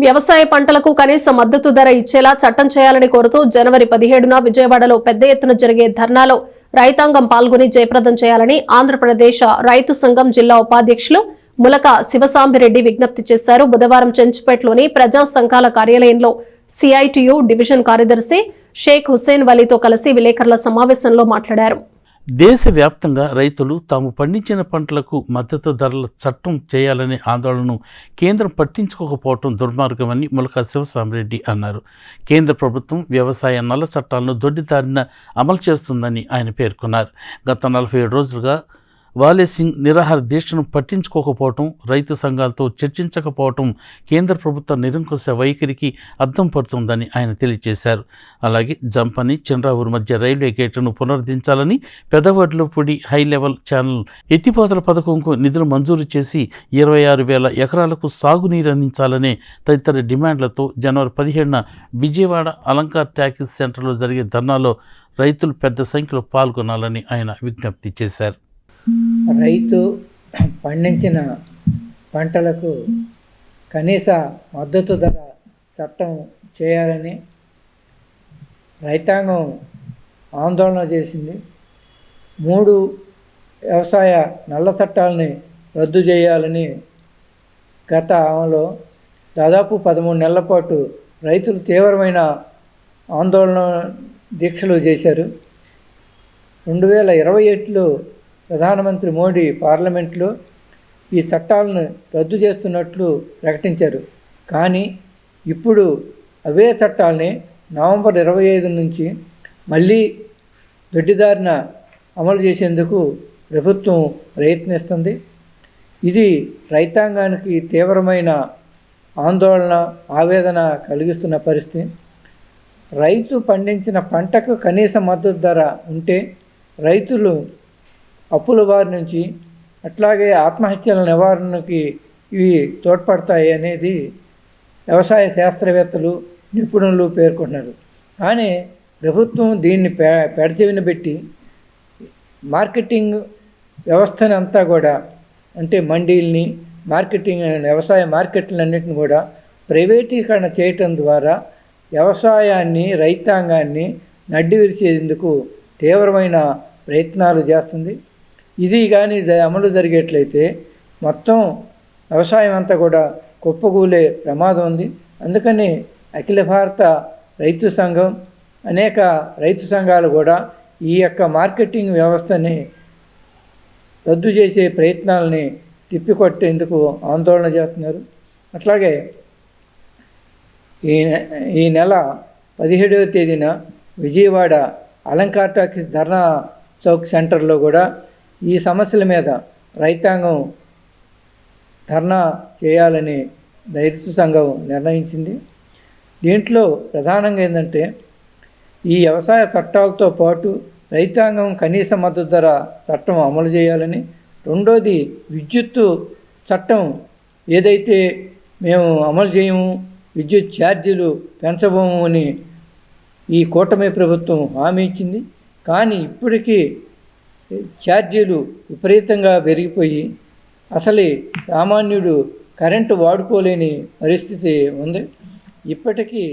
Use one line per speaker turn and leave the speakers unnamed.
వ్యవసాయ పంటలకు కనీస మద్దతు ధర ఇచ్చేలా చట్టం చేయాలని కోరుతూ జనవరి 17న విజయవాడలో పెద్ద ఎత్తున జరిగే ధర్నాలో రైతాంగం పాల్గొని జయప్రదం చేయాలని ఆంధ్రప్రదేశ్ రైతు సంఘం జిల్లా ఉపాధ్యక్షులు ములక శివసాంబిరెడ్డి విజ్ఞప్తి చేశారు. బుధవారం చెంచుపేటలోని ప్రజా సంఘాల కార్యాలయంలో సిఐటియు డివిజన్ కార్యదర్శి షేక్ హుస్సేన్ వలీతో కలిసి విలేకరుల సమావేశంలో మాట్లాడారు.
దేశవ్యాప్తంగా రైతులు తాము పండించిన పంటలకు మద్దతు ధరల చట్టం చేయాలనే ఆందోళనను కేంద్రం పట్టించుకోకపోవడం దుర్మార్గమని ములక శివసాంబిరెడ్డి అన్నారు. కేంద్ర ప్రభుత్వం వ్యవసాయ నల్ల చట్టాలను దొడ్డిదారిన అమలు చేస్తుందని ఆయన పేర్కొన్నారు. గత 47 రోజులుగా వాలేసింగ్ నిరాహార దీక్షను పట్టించుకోకపోవటం, రైతు సంఘాలతో చర్చించకపోవటం కేంద్ర ప్రభుత్వ నిరంకుశ వైఖరికి అద్దం పడుతుందని ఆయన తెలియజేశారు. అలాగే జంపని చిన్రావూరు మధ్య రైల్వే గేట్లను పునరుద్ధరించాలని, పెదవడ్లపూడి హై లెవెల్ ఛానల్ ఎత్తిపోతల పథకంకు నిధులు మంజూరు చేసి 26,000 ఎకరాలకు సాగునీరు అందించాలనే తదితర డిమాండ్లతో జనవరి 17న విజయవాడ అలంకార్ ట్యాక్సీ సెంటర్లో జరిగే ధర్నాలో రైతులు పెద్ద సంఖ్యలో పాల్గొనాలని ఆయన విజ్ఞప్తి చేశారు.
రైతు పండించిన పంటలకు కనీస మద్దతు ధర చట్టం చేయాలని రైతాంగం ఆందోళన చేసింది. 3 వ్యవసాయ నల్ల చట్టాలని రద్దు చేయాలని గతంలో దాదాపు 13 నెలల పాటు రైతులు తీవ్రమైన ఆందోళన దీక్షలు చేశారు. 2021లో ప్రధానమంత్రి మోడీ పార్లమెంట్లో ఈ చట్టాలను రద్దు చేస్తున్నట్లు ప్రకటించారు. కానీ ఇప్పుడు అవే చట్టాలని నవంబర్ 25 నుంచి మళ్ళీ దొడ్డిదారిన అమలు చేసేందుకు ప్రభుత్వం ప్రయత్నిస్తుంది. ఇది రైతాంగానికి తీవ్రమైన ఆందోళన, ఆవేదన కలిగిస్తున్న పరిస్థితి. రైతు పండించిన పంటకు కనీస మద్దతు ధర ఉంటే రైతులు అప్పుల బారి నుంచి, అట్లాగే ఆత్మహత్యల నివారణకి ఇవి తోడ్పడతాయి అనేది వ్యవసాయ శాస్త్రవేత్తలు, నిపుణులు పేర్కొన్నారు. కానీ ప్రభుత్వం దీన్ని పెడచెవిన పెట్టి మార్కెటింగ్ వ్యవస్థని అంతా కూడా, అంటే మండీల్ని, మార్కెటింగ్ వ్యవసాయ మార్కెట్లన్నింటిని కూడా ప్రైవేటీకరణ చేయటం ద్వారా వ్యవసాయాన్ని, రైతాంగాన్ని నడ్డి విరిచేందుకు తీవ్రమైన ప్రయత్నాలు చేస్తుంది. ఇది కానీ అమలు జరిగేట్లయితే మొత్తం వ్యవసాయం అంతా కూడా కుప్పకూలే ప్రమాదం ఉంది. అందుకని అఖిల భారత రైతు సంఘం, అనేక రైతు సంఘాలు కూడా ఈ యొక్క మార్కెటింగ్ వ్యవస్థని రద్దు చేసే ప్రయత్నాలని తిప్పికొట్టేందుకు ఆందోళన చేస్తున్నారు. అట్లాగే ఈ నెల 17వ తేదీన విజయవాడ అలంకార్ టాకీస్ ధర్నా చౌక్ సెంటర్లో కూడా ఈ సమస్యల మీద రైతాంగం ధర్నా చేయాలని రైతు సంఘం నిర్ణయించింది. దీంట్లో ప్రధానంగా ఏంటంటే ఈ వ్యవసాయ చట్టాలతో పాటు రైతాంగం కనీస మద్దతు ధర చట్టం అమలు చేయాలని, రెండోది విద్యుత్తు చట్టం ఏదైతే మేము అమలు చేయము, విద్యుత్ ఛార్జీలు పెంచబోము అని ఈ కూటమి ప్రభుత్వం హామీ ఇచ్చింది. కానీ ఇప్పటికీ ఛార్జీలు విపరీతంగా పెరిగిపోయి అసలు సామాన్యుడు కరెంటు వాడుకోలేని పరిస్థితి ఉంది. ఇప్పటికీ